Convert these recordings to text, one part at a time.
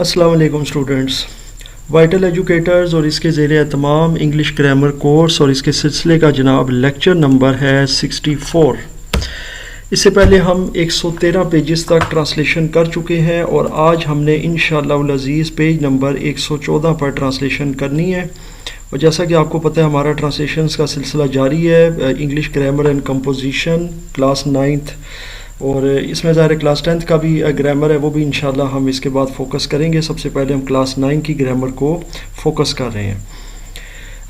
अस्सलाम वालेकुम students. Vital educators और इसके ज़ेरे तमाम इंग्लिश ग्रामर कोर्स और इसके सिलसिले का जनाब लेक्चर नंबर है 64। इससे पहले हम 113 पेजेस तक ट्रांसलेशन कर चुके हैं और आज हमने इंशाअल्लाह अज़ीज़ पेज नंबर 114 पर ट्रांसलेशन करनी है। और जैसा कि आपको पता है हमारा ट्रांसलेशंस का सिलसिला जारी है। English grammar and composition class 9th और इसमें ज़ाहिर क्लास 10th का भी ग्रामर है, वो भी इंशाल्लाह हम इसके बाद फोकस करेंगे। सबसे पहले हम क्लास 9 की ग्रामर को फोकस कर रहे हैं।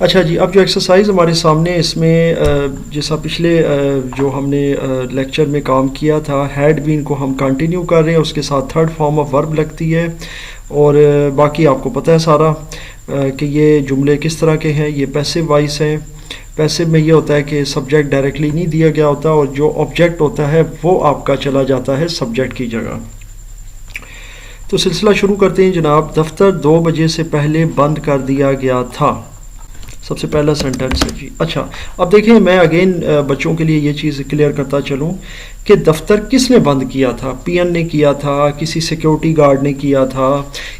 अच्छा जी, अब जो एक्सरसाइज हमारे सामने इसमें जैसा पिछले जो हमने लेक्चर में काम किया था, हैड बीन को हम कंटिन्यू कर रहे हैं, उसके साथ थर्ड फॉर्म ऑफ वर्ब लगती है और बाकी आपको पता है सारा कि ये जुमले किस तरह के हैं। ये पैसिव वॉइस हैं। पैसिव में ये होता है कि सब्जेक्ट डायरेक्टली नहीं दिया गया होता और जो ऑब्जेक्ट होता है वो आपका चला जाता है सब्जेक्ट की जगह। तो सिलसिला शुरू करते हैं जनाब। दफ्तर 2 बजे से पहले बंद कर दिया गया था। सबसे पहला सेंटेंस है जी। अच्छा, अब देखिए मैं अगेन बच्चों के लिए ये चीज़ क्लियर करता चलूँ कि दफ्तर किसने बंद किया था। पीएन ने किया था, किसी सिक्योरिटी गार्ड ने किया था,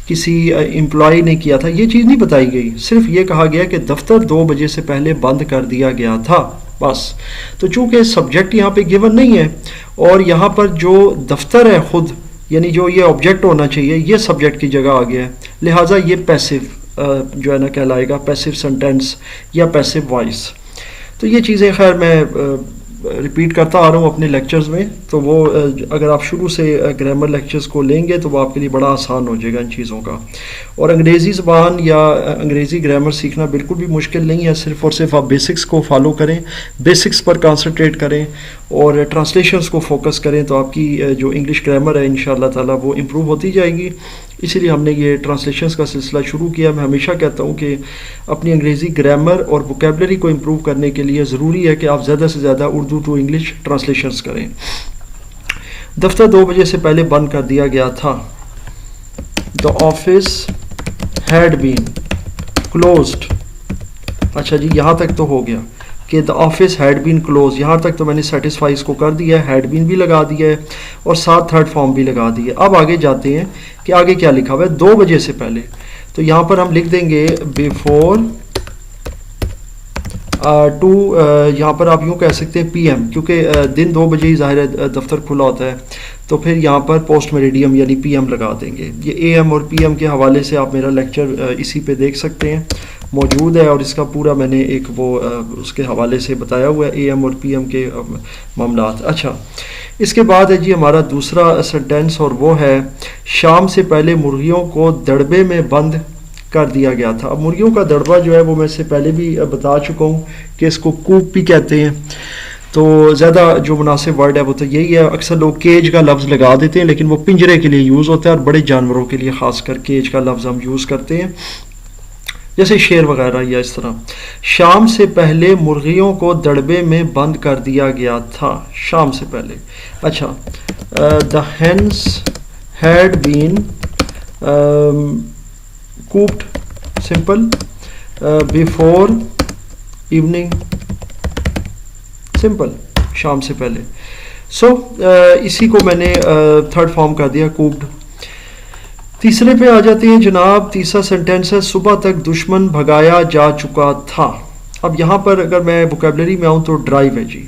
किसी एम्प्लॉय ने किया था, ये चीज़ नहीं बताई गई। सिर्फ ये कहा गया कि दफ्तर 2 बजे से पहले बंद कर दिया गया था, बस। तो चूँकि सब्जेक्ट यहाँ पे गिवन नहीं है और यहाँ पर जो दफ्तर है खुद, यानी जो ये ऑब्जेक्ट होना चाहिए, ये सब्जेक्ट की जगह आ गया है, लिहाजा ये पैसिव जो है ना कहलाएगा पैसिव सेंटेंस या पैसिव वॉइस। तो ये चीज़ें खैर मैं रिपीट करता आ रहा हूँ अपने लेक्चर्स में, तो वो अगर आप शुरू से ग्रामर लेक्चर्स को लेंगे तो वो आपके लिए बड़ा आसान हो जाएगा इन चीज़ों का। और अंग्रेज़ी ज़बान या अंग्रेज़ी ग्रामर सीखना बिल्कुल भी मुश्किल नहीं है। सिर्फ़ और सिर्फ आप बेसिक्स को फॉलो करें, बेसिक्स पर कंसंट्रेट करें और ट्रांसलेशंस को फोकस करें तो आपकी जो इंग्लिश ग्रामर है इंशाअल्लाह ताला वो इम्प्रूव होती जाएगी। इसीलिए हमने ये ट्रांसलेशंस का सिलसिला शुरू किया। मैं हमेशा कहता हूँ कि अपनी अंग्रेज़ी ग्रामर और वोकेबलरी को इम्प्रूव करने के लिए ज़रूरी है कि आप ज़्यादा से ज़्यादा उर्दू टू इंग्लिश ट्रांसलेशंस करें। दफ्तर 2 बजे से पहले बंद कर दिया गया था। The office had been closed. अच्छा जी, यहाँ तक तो हो गया कि the office had been close. यहाँ तक तो मैंने सेटिस्फाई इसको कर दिया है, हैड बीन भी लगा दिया है और साथ थर्ड फॉर्म भी लगा दिया। अब आगे जाते हैं कि आगे क्या लिखा हुआ है 2 बजे से पहले। तो यहाँ पर हम लिख देंगे बिफोर टू, यहाँ पर आप यूँ कह सकते हैं पीएम, क्योंकि दिन 2 बजे ही ज़ाहिर है दफ्तर खुला होता है, तो फिर यहाँ पर पोस्ट मेरिडियम यानी पीएम लगा देंगे। ये एएम और पीएम के हवाले से आप मेरा लेक्चर इसी पे देख सकते हैं, मौजूद है और इसका पूरा मैंने एक वो उसके हवाले से बताया हुआ है एएम और पीएम के मामलात। अच्छा, इसके बाद है जी हमारा दूसरा सेंटेंस और वो है शाम से पहले मुर्गियों को दड़बे में बंद कर दिया गया था। अब मुर्गियों का दड़बा जो है वो मैं इससे पहले भी बता चुका हूँ कि इसको कूप भी कहते हैं। तो ज़्यादा जो मुनासिब वर्ड है वो तो यही है। अक्सर लोग केज का लफ्ज़ लगा देते हैं लेकिन वो पिंजरे के लिए यूज़ होता है और बड़े जानवरों के लिए ख़ास कर केज का लफ्ज़ हम यूज़ करते हैं, जैसे शेर वगैरह या इस तरह। शाम से पहले मुर्गियों को दड़बे में बंद कर दिया गया था, शाम से पहले। अच्छा, the hens had been cooped, simple, before evening, simple, शाम से पहले। सो इसी को मैंने थर्ड फॉर्म कर दिया, कूप्ड। तीसरे पे आ जाते हैं जनाब। तीसरा सेंटेंस है सुबह तक दुश्मन भगाया जा चुका था। अब यहाँ पर अगर मैं वोकेबलरी में आऊँ तो ड्राइव है जी।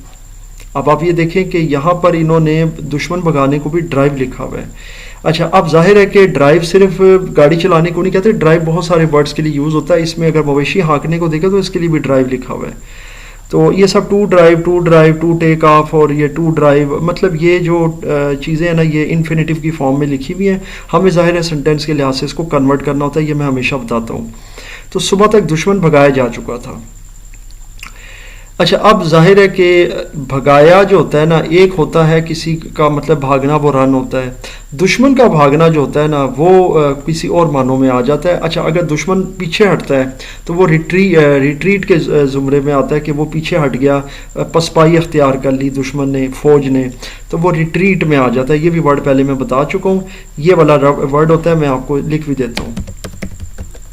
अब आप ये देखें कि यहाँ पर इन्होंने दुश्मन भगाने को भी ड्राइव लिखा हुआ है। अच्छा, अब जाहिर है कि ड्राइव सिर्फ गाड़ी चलाने को नहीं कहते, ड्राइव बहुत सारे वर्ड्स के लिए यूज़ होता है। इसमें अगर मवेशी हाँकने को देखें तो इसके लिए भी ड्राइव लिखा हुआ है। तो ये सब to drive, to take off और ये टू ड्राइव, मतलब ये जो चीज़ें हैं ना ये इन्फिनेटिव की फॉर्म में लिखी हुई हैं। हमें ज़ाहिर है सेंटेंस के लिहाज से इसको कन्वर्ट करना होता है, ये मैं हमेशा बताता हूँ। तो सुबह तक दुश्मन भगाया जा चुका था। अच्छा, अब जाहिर है कि भगाया जो होता है ना, एक होता है किसी का मतलब भागना, वो रन होता है। दुश्मन का भागना जो होता है ना वो किसी और मानों में आ जाता है। अच्छा, अगर दुश्मन पीछे हटता है तो वो रिट्रीट के ज़ुमरे में आता है कि वो पीछे हट गया, पसपाई अख्तियार कर ली दुश्मन ने, फ़ौज ने, तो वो रिट्रीट में आ जाता है। ये भी वर्ड पहले मैं बता चुका हूँ। ये वाला वर्ड होता है, मैं आपको लिख भी देता हूँ।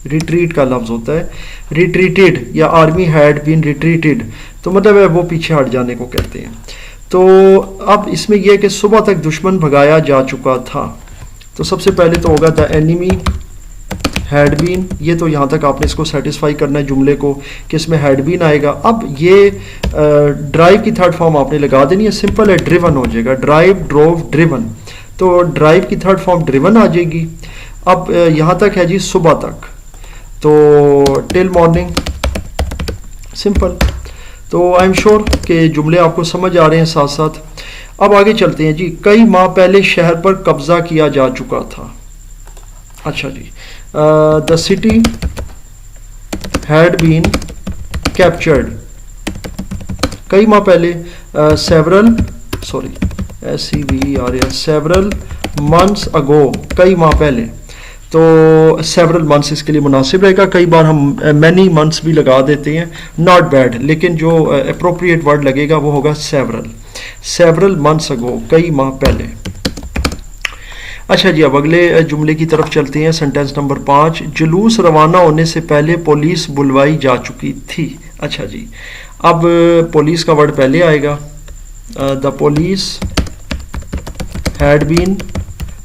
रिट्रीट का लफ्ज़ होता है रिट्रीटेड, या आर्मी हैड बीन रिट्रीटेड, तो मतलब है वो पीछे हट जाने को कहते हैं। तो अब इसमें यह है कि सुबह तक दुश्मन भगाया जा चुका था। तो सबसे पहले तो होगा द एनिमी हैड बीन, ये तो यहाँ तक आपने इसको सेटिस्फाई करना है जुमले को कि इसमें हैड बीन आएगा। अब ये ड्राइव की थर्ड फॉर्म आपने लगा देनी है, सिंपल है, ड्रिवन हो जाएगा, ड्राइव ड्रोव ड्रिवन, तो ड्राइव की थर्ड फॉर्म ड्रिवन आ जाएगी। अब यहाँ तक है जी सुबह तक, तो टिल मॉर्निंग, सिंपल। तो आई एम श्योर कि जुमले आपको समझ आ रहे हैं साथ साथ। अब आगे चलते हैं जी। कई माह पहले शहर पर कब्जा किया जा चुका था। अच्छा जी, the city had been captured, कई माह पहले, several, sorry SEVERAL, several months ago, कई माह पहले, तो सेवरल मंथ्स इसके लिए मुनासिब रहेगा। कई बार हम मैनी मंथ्स भी लगा देते हैं, नॉट बैड, लेकिन जो अप्रोप्रिएट वर्ड लगेगा वो होगा सेवरल, सेवरल मंथ्स अगो, कई माह पहले। अच्छा जी, अब अगले जुमले की तरफ चलते हैं। सेंटेंस नंबर 5, जुलूस रवाना होने से पहले पुलिस बुलवाई जा चुकी थी। अच्छा जी, अब पुलिस का वर्ड पहले आएगा, द पुलिस हैड बीन,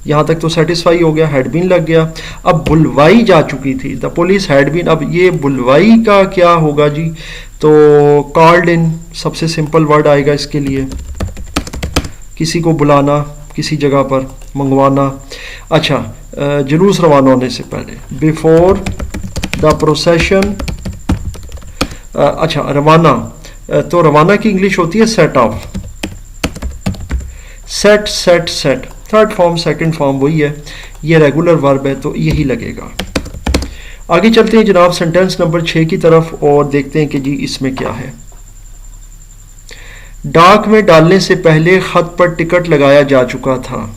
यहाँ तक तो सेटिस्फाई हो गया, हैड बीन लग गया। अब बुलवाई जा चुकी थी, द पुलिस हैड बीन, अब ये बुलवाई का क्या होगा जी, तो कॉल्ड इन, सबसे सिंपल वर्ड आएगा इसके लिए, किसी को बुलाना, किसी जगह पर मंगवाना। अच्छा, जुलूस रवाना होने से पहले, बिफोर द प्रोसेशन, अच्छा रवाना, तो रवाना की इंग्लिश होती है set of, set set set, third form second form वही है, ये रेगुलर वर्ब है तो यही लगेगा। आगे चलते हैं जनाब सेंटेंस नंबर 6 की तरफ और देखते हैं कि जी इसमें क्या है। डाक में डालने से पहले खत पर टिकट लगाया जा चुका था।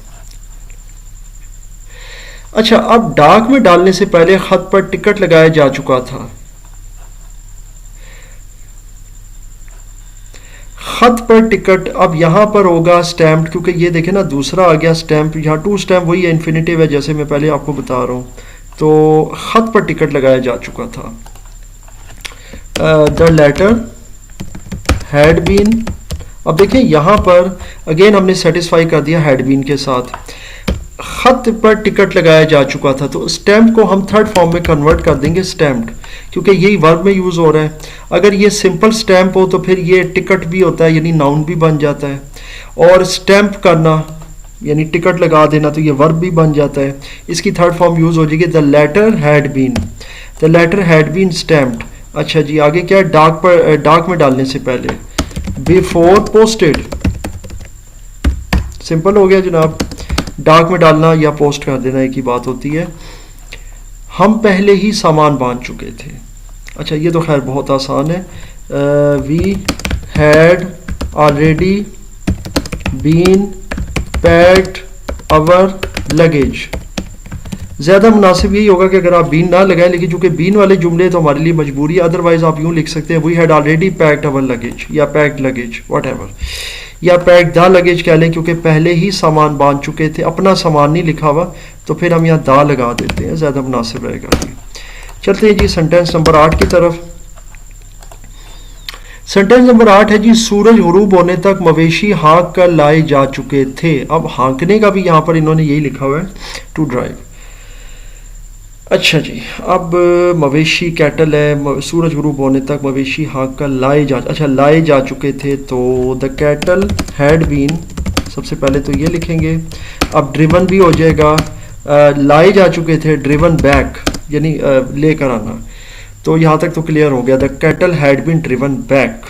अच्छा, अब डाक में डालने से पहले खत पर टिकट लगाया जा चुका था, खत पर टिकट, अब यहां पर होगा स्टैम्प, क्योंकि ये देखें ना दूसरा आ गया स्टैम्प, यहाँ टू स्टैम्प वही है, इन्फिनेटिव है जैसे मैं पहले आपको बता रहा हूं, तो खत पर टिकट लगाया जा चुका था। द लेटर हैड बीन, अब देखिए यहां पर अगेन हमने सेटिस्फाई कर दिया हैड बीन के साथ, खत पर टिकट लगाया जा चुका था, तो स्टैम्प को हम थर्ड फॉर्म में कन्वर्ट कर देंगे स्टैम्प्ड, क्योंकि यही वर्ब में यूज हो रहा है। अगर ये सिंपल स्टैम्प हो तो फिर ये टिकट भी होता है, यानी नाउन भी बन जाता है, और स्टैम्प करना यानी टिकट लगा देना तो ये वर्ब भी बन जाता है। इसकी थर्ड फॉर्म यूज हो जाएगी the letter had been, the letter had been stamped. अच्छा जी, आगे क्या है, डाक पर, डाक में डालने से पहले, बिफोर पोस्टेड, सिंपल हो गया जनाब, डाक में डालना या पोस्ट कर देना एक ही बात होती है। हम पहले ही सामान बांध चुके थे। अच्छा, ये तो खैर बहुत आसान है, we had already been packed our luggage. ज़्यादा मुनासिब यही होगा कि अगर आप बीन ना लगाएं, लेकिन चूंकि बीन वाले जुमले तो हमारे लिए मजबूरी है, अदरवाइज आप यूँ लिख सकते हैं we had already packed our luggage, या पैक्ड लगेज वट एवर, या पैक्ड द लगेज कह लें, क्योंकि पहले ही सामान बांध चुके थे, अपना सामान नहीं लिखा हुआ, तो फिर हम यहाँ दा लगा देते हैं, ज़्यादा मुनासिब रहेगा जी। चलते हैं जी सेंटेंस नंबर 8 की तरफ। सेंटेंस नंबर 8 है जी, सूरज गुरूब होने तक मवेशी हाँक कर लाए जा चुके थे। अब हाँकने का भी यहाँ पर इन्होंने यही लिखा हुआ है, टू ड्राइव। अच्छा जी, अब मवेशी कैटल है, सूरज गुरूब होने तक मवेशी हाँक कर लाए जा, अच्छा लाए जा चुके थे, तो द कैटल हैड बीन, सबसे पहले तो ये लिखेंगे। अब ड्रिवन भी हो जाएगा, लाए जा चुके थे, ड्रिवन बैक यानी लेकर आना, तो यहाँ तक तो क्लियर हो गया, the cattle had been driven back,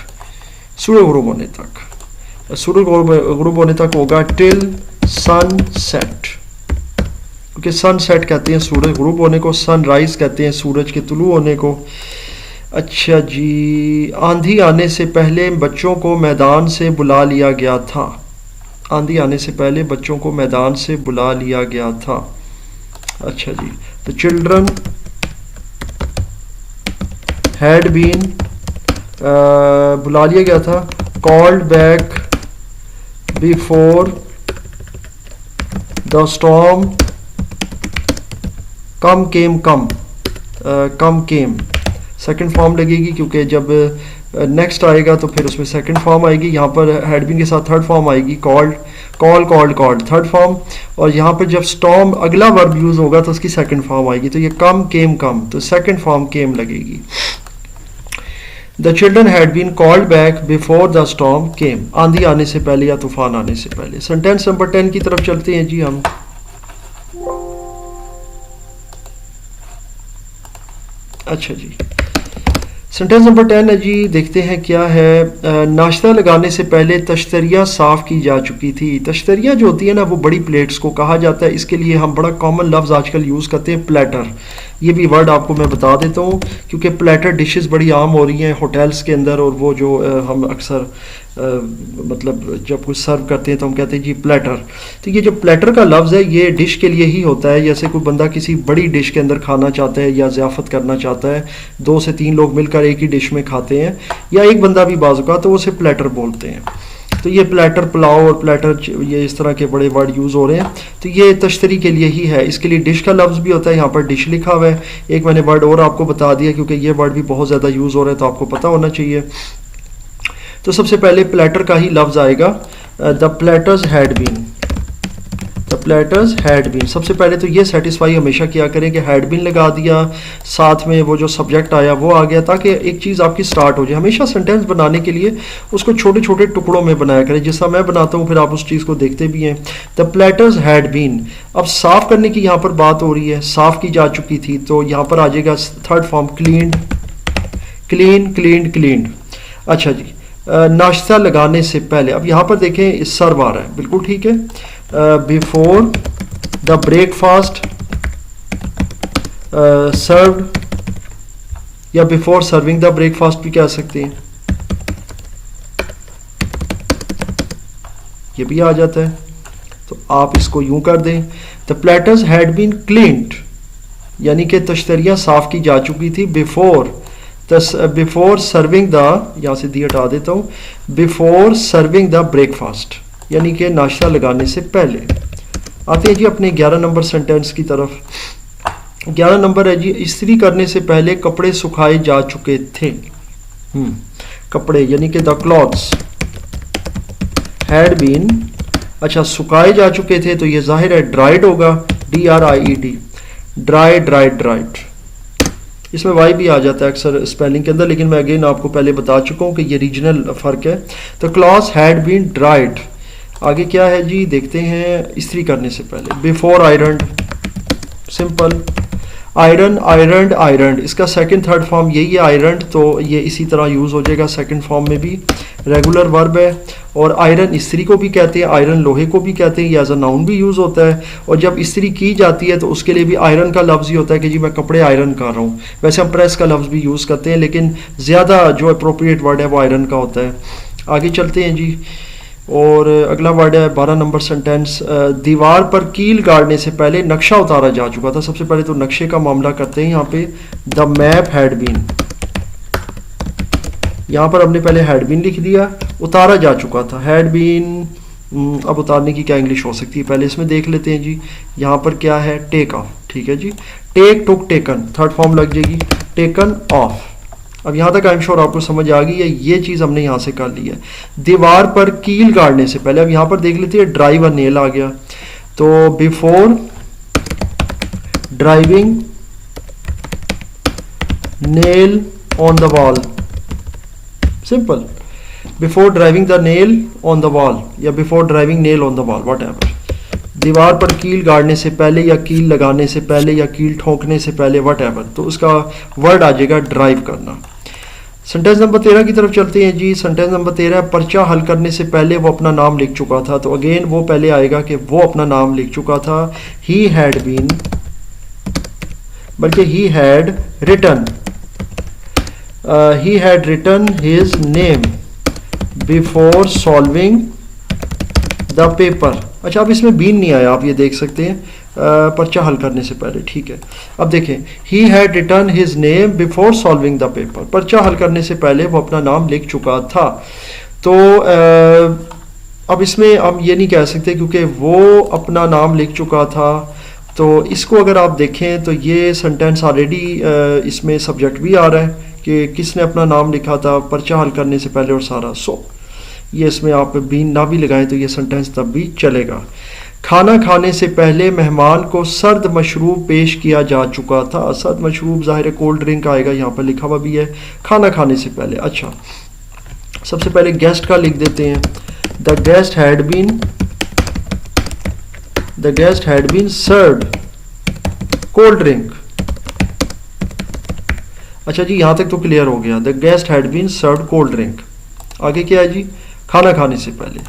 सूरज गुरूब होने तक, सूरज गुरूब होने तक होगा टिल सन सेट, क्योंकि सन सेट कहते हैं सूरज गुरूब होने को, सन राइज कहते हैं सूरज के तुलू होने को। अच्छा जी, आंधी आने से पहले बच्चों को मैदान से बुला लिया गया था, आंधी आने से पहले बच्चों को मैदान से बुला लिया गया था। अच्छा जी, द चिल्ड्रन हैड बीन, बुला लिया गया था, called back before the storm come came, come came second form लगेगी, क्योंकि जब नेक्स्ट आएगा तो फिर उसमें सेकंड फॉर्म आएगी, यहाँ पर हैड बीन के साथ थर्ड फॉर्म आएगी, called, call, called, called third form, और यहाँ पे जब स्टॉर्म अगला वर्ब यूज होगा तो उसकी सेकंड फॉर्म आएगी। तो ये कम, केम, कम, तो सेकंड फॉर्म केम लगेगी। The children had been called back before the storm came, आंधी आने से पहले या तूफान आने से पहले। सेंटेंस नंबर 10 की तरफ चलते हैं जी हम। अच्छा जी, सेंटेंस नंबर 10 है जी, देखते हैं क्या है। नाश्ता लगाने से पहले तश्तरियाँ साफ़ की जा चुकी थी। तश्तरियाँ जो होती है ना, वो बड़ी प्लेट्स को कहा जाता है। इसके लिए हम बड़ा कॉमन लफ्ज़ आजकल यूज़ करते हैं, प्लेटर। ये भी वर्ड आपको मैं बता देता हूँ, क्योंकि प्लेटर डिशेस बड़ी आम हो रही हैं होटल्स के अंदर, और वो जो हम अक्सर मतलब जब कुछ सर्व करते हैं तो हम कहते हैं जी प्लेटर। तो ये जो प्लेटर का लफ्ज़ है ये डिश के लिए ही होता है। जैसे कोई बंदा किसी बड़ी डिश के अंदर खाना चाहता है या ज़ियाफ़त करना चाहता है, 2 से 3 लोग मिलकर एक ही डिश में खाते हैं, या एक बंदा भी बाज़ औक़ात, तो उसे प्लेटर बोलते हैं। तो ये प्लेटर, पुलाव और प्लेटर, ये इस तरह के बड़े वर्ड यूज़ हो रहे हैं। तो ये तश्तरी के लिए ही है। इसके लिए डिश का लफ्ज़ भी होता है, यहाँ पर डिश लिखा हुआ है। एक मैंने वर्ड और आपको बता दिया, क्योंकि ये वर्ड भी बहुत ज़्यादा यूज़ हो रहा है तो आपको पता होना चाहिए। तो सबसे पहले प्लेटर का ही लफ्ज़ आएगा, the platters had been, the platters had been. सबसे पहले तो ये सेटिस्फाई हमेशा किया करें कि हैड बीन लगा दिया, साथ में वो जो सब्जेक्ट आया वो आ गया, ताकि एक चीज़ आपकी स्टार्ट हो जाए। हमेशा सेंटेंस बनाने के लिए उसको छोटे छोटे टुकड़ों में बनाया करें, जिस तरह मैं बनाता हूँ, फिर आप उस चीज़ को देखते भी हैं। द प्लेटर्स हैड बीन, अब साफ़ करने की यहाँ पर बात हो रही है, साफ़ की जा चुकी थी, तो यहाँ पर आ जाएगा third form cleaned, clean, cleaned, cleaned. अच्छा जी, नाश्ता लगाने से पहले, अब यहाँ पर देखें सर्व आ रहा है, बिल्कुल ठीक है। बिफोर द ब्रेकफास्ट सर्व्ड, या बिफोर सर्विंग द ब्रेकफास्ट भी कह सकते हैं, ये भी आ जाता है। तो आप इसको यूं कर दें, the platters had been cleaned, यानी कि तश्तरियाँ साफ की जा चुकी थी, बिफोर सर्विंग द, यहाँ से दी हटा देता हूँ, बिफोर सर्विंग द ब्रेकफास्ट, यानी कि नाश्ता लगाने से पहले। आते हैं जी अपने 11 नंबर सेंटेंस की तरफ। 11 नंबर है जी, इस्त्री करने से पहले कपड़े सुखाए जा चुके थे। कपड़े यानी कि द क्लॉथ्स हैड बीन, अच्छा सुखाए जा चुके थे, तो ये जाहिर है ड्राइड होगा, DRIED, ड्राई, ड्राइड, ड्राइड। इसमें वाई भी आ जाता है अक्सर स्पेलिंग के अंदर, लेकिन मैं अगेन आपको पहले बता चुका हूँ कि ये रीजनल फ़र्क है। तो क्लॉथ्स हैड बीन ड्राइड, आगे क्या है जी, देखते हैं। इस्त्री करने से पहले, before ironed, simple. Iron, ironed, ironed, इसका सेकंड थर्ड फॉर्म यही है आयरन्ड, तो ये इसी तरह यूज़ हो जाएगा सेकंड फॉर्म में भी। रेगुलर वर्ब है, और आयरन इस्त्री को भी कहते हैं, आयरन लोहे को भी कहते हैं, ये एज अ नाउन भी यूज़ होता है। और जब इस्त्री की जाती है तो उसके लिए भी आयरन का लफ्ज़ ही होता है कि जी मैं कपड़े आयरन कर रहा हूँ। वैसे हम प्रेस का लफ्ज़ भी यूज़ करते हैं, लेकिन ज़्यादा जो अप्रोप्रिएट वर्ड है वो आयरन का होता है। आगे चलते हैं जी, और अगला वर्ड है 12 नंबर सेंटेंस, दीवार पर कील गाड़ने से पहले नक्शा उतारा जा चुका था। सबसे पहले तो नक्शे का मामला करते हैं यहाँ पे। द मैप हैड बीन, यहाँ पर हमने पहले हैड बीन लिख दिया, उतारा जा चुका था, हैड बीन। अब उतारने की क्या इंग्लिश हो सकती है, पहले इसमें देख लेते हैं जी। यहाँ पर क्या है, टेक ऑफ, ठीक है जी। टेक, टुक, टेकन, थर्ड फॉर्म लग जाएगी, टेकन ऑफ। अब यहाँ तक आई एम श्योर आपको समझ आ गई है, ये चीज़ हमने यहाँ से कर ली है। दीवार पर कील गाड़ने से पहले, अब यहाँ पर देख लेते हैं, ड्राइव और नेल आ गया, तो before driving nail on the wall, simple. Before driving the nail on the wall, या before driving nail on the wall, whatever. दीवार पर कील गाड़ने से पहले, या कील लगाने से पहले, या कील ठोंकने से पहले, वट एवर, तो उसका वर्ड आ जाएगा ड्राइव करना। सेंटेंस नंबर 13 की तरफ चलते हैं जी। सेंटेंस नंबर 13, पर्चा हल करने से पहले वो अपना नाम लिख चुका था, तो अगेन वो पहले आएगा कि वो अपना नाम लिख चुका था। ही हैड बीन, बल्कि he had written, he had written his name before solving the paper। अच्छा, अब इसमें बीन नहीं आया, आप ये देख सकते हैं, पर्चा हल करने से पहले, ठीक है। अब देखें, he had written his name before solving the paper, पर्चा हल करने से पहले वो अपना नाम लिख चुका था। तो अब इसमें हम ये नहीं कह सकते क्योंकि वो अपना नाम लिख चुका था, तो इसको अगर आप देखें तो ये सेंटेंस ऑलरेडी इसमें सब्जेक्ट भी आ रहा है कि किसने अपना नाम लिखा था पर्चा हल करने से पहले और सारा। सो ये इसमें आप बीन ना भी लगाएं तो ये सेंटेंस तब भी चलेगा। खाना खाने से पहले मेहमान को सर्द मशरूब पेश किया जा चुका था। सर्द मशरूब ज़ाहिर कोल्ड ड्रिंक आएगा, यहाँ पर लिखा हुआ भी है खाना खाने से पहले। अच्छा, सबसे पहले गेस्ट का लिख देते हैं। The guest had been served cold drink. अच्छा जी, यहाँ तक तो क्लियर हो गया। The guest had been served cold drink. आगे क्या है जी? खाना खाने से पहले,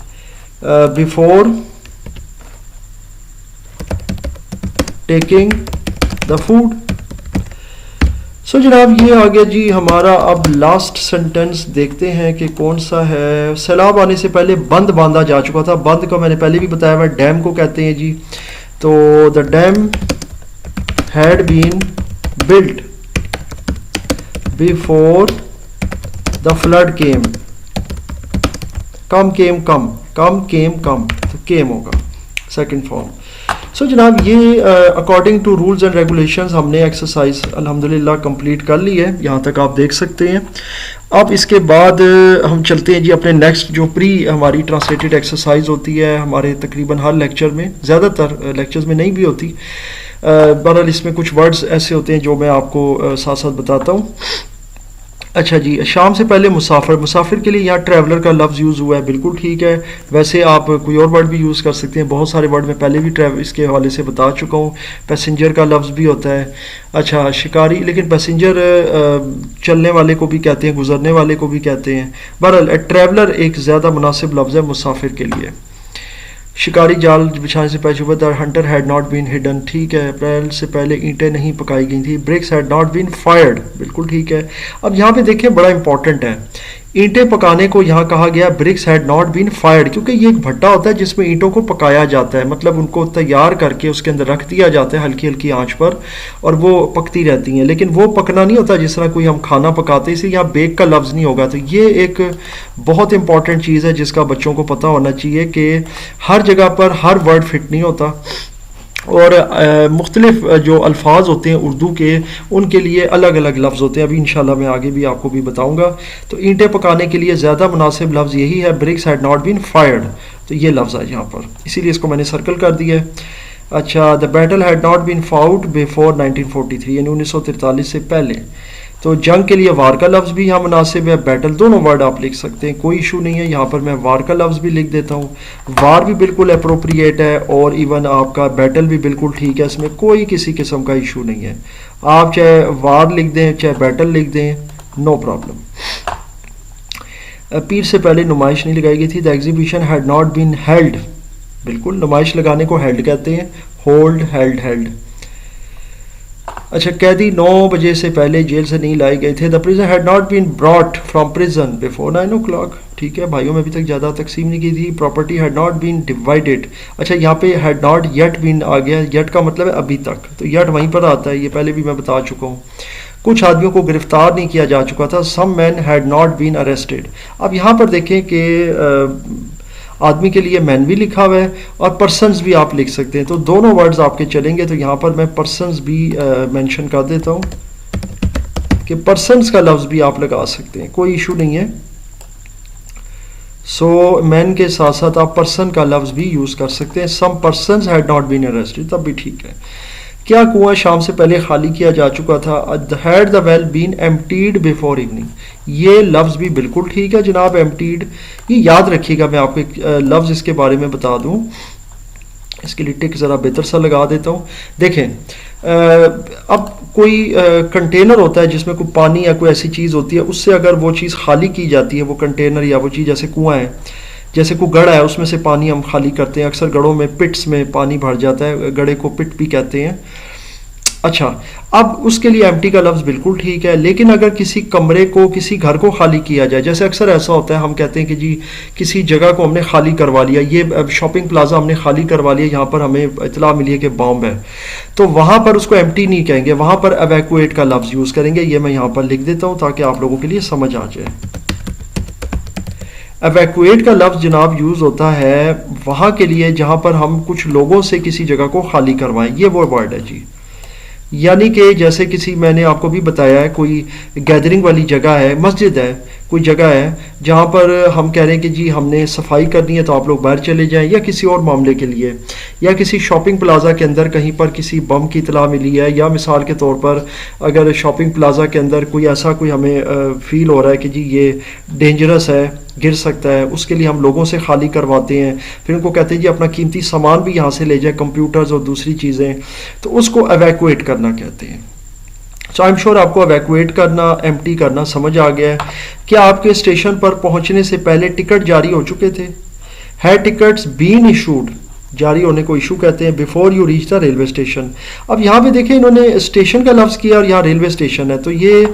before taking the food. So जनाब ये आ गया जी हमारा। अब लास्ट सेंटेंस देखते हैं कि कौन सा है। सैलाब आने से पहले बंद बांधा जा चुका था। बंद को मैंने पहले भी बताया हुआ, डैम को कहते हैं जी। तो the dam had been built before the flood came. Come came come, come came come, तो केम होगा सेकंड फॉर्म। सो जनाब ये according to rules and regulations हमने एक्सरसाइज अल्हम्दुलिल्लाह कंप्लीट कर ली है। यहाँ तक आप देख सकते हैं। अब इसके बाद हम चलते हैं जी अपने नेक्स्ट जो प्री हमारी ट्रांसलेटेड एक्सरसाइज होती है हमारे तकरीबन हर लेक्चर में, ज़्यादातर लेक्चर्स में नहीं भी होती। बहरहाल इसमें कुछ वर्ड्स ऐसे होते हैं जो मैं आपको साथ साथ बताता हूँ। अच्छा जी, शाम से पहले मुसाफिर। मुसाफिर के लिए यहाँ ट्रैवलर का लफ्ज़ यूज़ हुआ है, बिल्कुल ठीक है। वैसे आप कोई और वर्ड भी यूज़ कर सकते हैं, बहुत सारे वर्ड मैं पहले भी इसके हवाले से बता चुका हूँ। पैसेंजर का लफ्ज़ भी होता है। अच्छा, शिकारी, लेकिन पैसेंजर चलने वाले को भी कहते हैं, गुजरने वाले को भी कहते हैं। बहरहाल ट्रैवलर एक ज़्यादा मुनासिब लफ्ज़ है मुसाफिर के लिए। शिकारी जाल बिछाने से पहले the hunter had not been hidden, ठीक है। अप्रैल से पहले ईंटें नहीं पकाई गई थी। Bricks had not been fired, बिल्कुल ठीक है। अब यहाँ पे देखिए बड़ा इंपॉर्टेंट है, ईंटें पकाने को यहाँ कहा गया bricks had not been fired, क्योंकि ये एक भट्टा होता है जिसमें ईंटों को पकाया जाता है, मतलब उनको तैयार करके उसके अंदर रख दिया जाता है हल्की हल्की आंच पर और वो पकती रहती हैं। लेकिन वो पकना नहीं होता जिस तरह कोई हम खाना पकाते, इसलिए यहाँ बेक का लफ्ज़ नहीं होगा। तो ये एक बहुत इंपॉर्टेंट चीज़ है जिसका बच्चों को पता होना चाहिए कि हर जगह पर हर वर्ड फिट नहीं होता और मुख्तलिफ जो अल्फाज होते हैं उर्दू के उनके लिए अलग अलग लफ्ज़ होते हैं। अभी इंशाल्लाह मैं आगे भी आपको भी बताऊंगा। तो ईंटें पकाने के लिए ज़्यादा मुनासिब लफ्ज़ यही है, bricks had not been fired. तो ये लफ्ज़ है यहाँ पर, इसीलिए इसको मैंने सर्कल कर दिया है। अच्छा, the battle had not been fought before 1943, यानी 1943 से पहले। तो जंग के लिए वार का लफ्ज़ भी यहाँ मुनासिब है, बैटल, दोनों वर्ड आप लिख सकते हैं, कोई इशू नहीं है। यहाँ पर मैं वार का लफ्ज़ भी लिख देता हूँ, वार भी बिल्कुल अप्रोप्रिएट है और इवन आपका बैटल भी बिल्कुल ठीक है, इसमें कोई किसी किस्म का इशू नहीं है। आप चाहे वार लिख दें चाहे बैटल लिख दें, नो प्रॉब्लम। पीर से पहले नुमाइश नहीं लगाई गई थी। The exhibition had not been held, बिल्कुल नुमाइश लगाने को हेल्ड कहते हैं, होल्ड, हेल्ड, हेल्ड। अच्छा, कैदी 9 बजे से पहले जेल से नहीं लाए गए थे। The prison had not been brought from prison before 9 o'clock, ठीक है। भाइयों में अभी तक ज़्यादा तकसीम नहीं की थी। Property had not been divided. अच्छा, यहाँ पे हैड नॉट येट बीन आ गया, येट का मतलब है अभी तक, तो येट वहीं पर आता है, ये पहले भी मैं बता चुका हूँ। कुछ आदमियों को गिरफ्तार नहीं किया जा चुका था। Some man had not been arrested. अब यहाँ पर देखें कि आदमी के लिए मैन भी लिखा हुआ है और पर्सन्स भी आप लिख सकते हैं, तो दोनों वर्ड्स आपके चलेंगे। तो यहाँ पर मैं पर्सन्स भी मेंशन कर देता हूँ कि पर्सन्स का लफ्ज़ भी आप लगा सकते हैं, कोई इशू नहीं है। सो मैन के साथ साथ आप पर्सन का लफ्ज़ भी यूज़ कर सकते हैं। Some persons had not been arrested, तब भी ठीक है। क्या कुआं शाम से पहले खाली किया जा चुका था। Had the well been emptied before evening, ये लफ्ज़ भी बिल्कुल ठीक है जनाब, एम्प्टीड। ये याद रखिएगा, मैं आपको एक लफ्ज़ इसके बारे में बता दूं, इसके लिए टिक ज़रा बेहतर सा लगा देता हूँ। देखें, अब कोई कंटेनर होता है जिसमें कोई पानी या कोई ऐसी चीज़ होती है, उससे अगर वो चीज़ खाली की जाती है, वो कंटेनर या वो चीज़, जैसे कुआं है, जैसे कोई गढ़ है, उसमें से पानी हम खाली करते हैं। अक्सर गढ़ों में पिट्स में पानी भर जाता है, गढ़े को पिट भी कहते हैं। अच्छा, अब उसके लिए एम्प्टी का लफ्ज़ बिल्कुल ठीक है। लेकिन अगर किसी कमरे को, किसी घर को खाली किया जाए, जैसे अक्सर ऐसा होता है, हम कहते हैं कि जी किसी जगह को हमने खाली करवा लिया, ये शॉपिंग प्लाजा हमने खाली करवा लिया, यहाँ पर हमें इतला मिली है कि बॉम्ब है, तो वहाँ पर उसको एम्प्टी नहीं कहेंगे, वहाँ पर एवैक्यूएट का लफ्ज़ यूज़ करेंगे। ये मैं यहाँ पर लिख देता हूँ ताकि आप लोगों के लिए समझ आ जाए। एवैक्यूएट का लफ्ज़ जनाब यूज़ होता है वहाँ के लिए जहाँ पर हम कुछ लोगों से किसी जगह को खाली करवाएं, ये वो वर्ड है जी। यानी कि जैसे किसी, मैंने आपको भी बताया है, कोई गैदरिंग वाली जगह है, मस्जिद है, कोई जगह है जहाँ पर हम कह रहे हैं कि जी हमने सफाई करनी है तो आप लोग बाहर चले जाएं, या किसी और मामले के लिए, या किसी शॉपिंग प्लाजा के अंदर कहीं पर किसी बम की इतला मिली है, या मिसाल के तौर पर अगर शॉपिंग प्लाजा के अंदर कोई ऐसा कोई हमें फील हो रहा है कि जी ये डेंजरस है, गिर सकता है, उसके लिए हम लोगों से खाली करवाते हैं, फिर उनको कहते हैं जी अपना कीमती सामान भी यहाँ से ले जाए, कंप्यूटर्स और दूसरी चीज़ें, तो उसको एवैक्यूएट करना कहते हैं। सो आई एम श्योर आपको एवैक्यूएट करना, एम्प्टी करना समझ आ गया है। क्या आपके स्टेशन पर पहुंचने से पहले टिकट जारी हो चुके थे? हैड टिकट्स बीन इशूड, जारी होने को इशू कहते हैं, before you reach the railway station. अब यहाँ पे देखें इन्होंने स्टेशन का लफ्ज़ किया और यहाँ रेलवे स्टेशन है, तो ये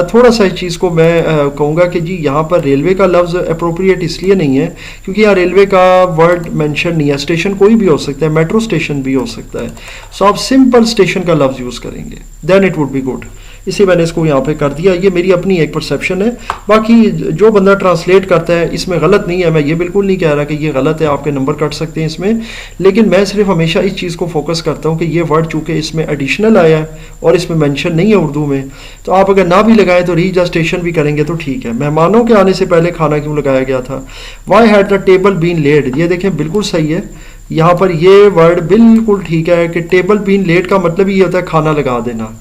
थोड़ा सा इस चीज़ को मैं कहूँगा कि जी यहाँ पर रेलवे का लफ्ज़ अप्रोप्रिएट इसलिए नहीं है क्योंकि यहाँ रेलवे का वर्ड मेंशन नहीं है। स्टेशन कोई भी हो सकता है, मेट्रो स्टेशन भी हो सकता है। सो आप सिंपल स्टेशन का लफ्ज़ यूज़ करेंगे, then it would be good. इसी मैंने इसको यहाँ पे कर दिया, ये मेरी अपनी एक परसेप्शन है, बाकी जो बंदा ट्रांसलेट करता है इसमें गलत नहीं है। मैं ये बिल्कुल नहीं कह रहा कि ये गलत है, आपके नंबर कट सकते हैं इसमें, लेकिन मैं सिर्फ हमेशा इस चीज़ को फोकस करता हूँ कि ये वर्ड चूँकि इसमें एडिशनल आया है और इसमें मेंशन नहीं है उर्दू में, तो आप अगर ना भी लगाएं तो रीच द स्टेशन भी करेंगे तो ठीक है। मेहमानों के आने से पहले खाना क्यों लगाया गया था? Why had the table been laid, ये देखें बिल्कुल सही है, यहाँ पर ये वर्ड बिल्कुल ठीक है कि टेबल बीन लेड का मतलब ये होता है खाना लगा देना।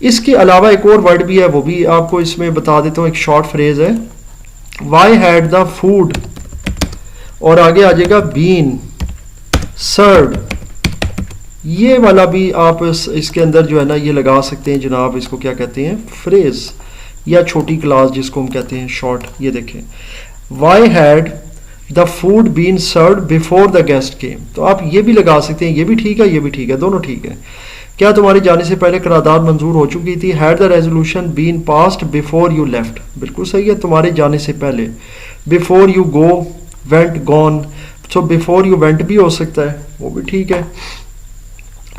इसके अलावा एक और वर्ड भी है, वो भी आपको इसमें बता देता हूँ, एक शॉर्ट फ्रेज है, वाई हैड द फूड, और आगे आ जाएगा बीन सर्व, ये वाला भी आप इसके अंदर जो है ना ये लगा सकते हैं जनाब, इसको क्या कहते हैं, फ्रेज या छोटी क्लास जिसको हम कहते हैं शॉर्ट। ये देखें, why had the food been serve before the guest came, तो आप ये भी लगा सकते हैं, ये भी ठीक है, ये भी ठीक है, दोनों ठीक है। क्या तुम्हारे जाने से पहले करारदाद मंजूर हो चुकी थी? Had the resolution been passed before you left, बिल्कुल सही है, तुम्हारे जाने से पहले। Before you go, went, gone, so before you went भी हो सकता है, वो भी ठीक है।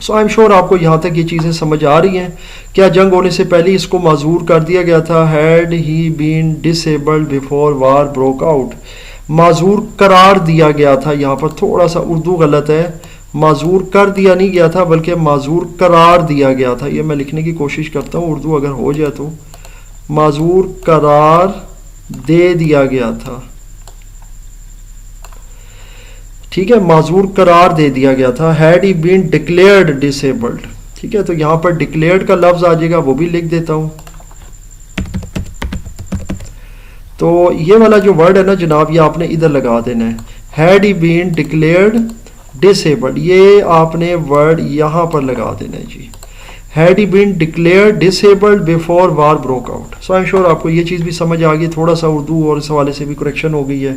सो आई एम श्योर आपको यहाँ तक ये चीज़ें समझ आ रही हैं। क्या जंग होने से पहले इसको माजूर कर दिया गया था? Had he been disabled before war broke out, माजूर करार दिया गया था, यहाँ पर थोड़ा सा उर्दू गलत है, माजूर कर दिया नहीं गया था बल्कि माजूर करार दिया गया था। ये मैं लिखने की कोशिश करता हूँ, उर्दू अगर हो जाए तो, माजूर करार दे दिया गया था, ठीक है, माजूर करार दे दिया गया था। Had he been declared disabled, ठीक है, तो यहाँ पर डिक्लेयर्ड का लफ्ज आ जाएगा, वो भी लिख देता हूँ। तो ये वाला जो वर्ड है ना जनाब, ये आपने इधर लगा देना है, had he been declared disabled, ये आपने वर्ड यहाँ पर लगा देना है जी, had he been declared disabled before war broke out. So I am sure आपको ये चीज़ भी समझ आ गई, थोड़ा सा उर्दू और इस हवाले से भी करेक्शन हो गई है।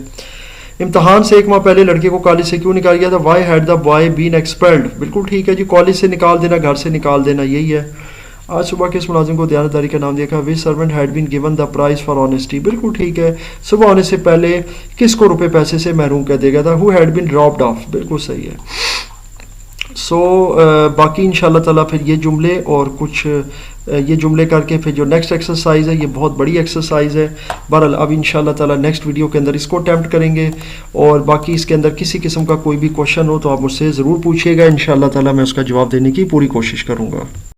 इम्तहान से 1 माह पहले लड़के को कॉलेज से क्यों निकाल गया था? Why had the boy been expelled, बिल्कुल ठीक है जी, कॉलेज से निकाल देना, घर से निकाल देना, यही है। आज सुबह किस मुलाजिम को दयानतदारी का नाम दिया? Which servant had been given the prize for honesty, बिल्कुल ठीक है। सुबह होने से पहले किसको रुपए पैसे से महरूम कर दिया गया था? Who had been dropped off, बिल्कुल सही है। बाकी इंशाल्लाह ताला फिर ये जुमले और कुछ ये जुमले करके फिर जो नेक्स्ट एक्सरसाइज है, ये बहुत बड़ी एक्सरसाइज है। बहरहाल अब इंशाल्लाह ताला नेक्स्ट वीडियो के अंदर इसको अटैम्प्ट करेंगे, और बाकी इसके अंदर किसी किस्म का कोई भी क्वेश्चन हो तो आप मुझसे ज़रूर पूछिएगा, इंशाल्लाह ताला मैं उसका जवाब देने की पूरी कोशिश करूँगा।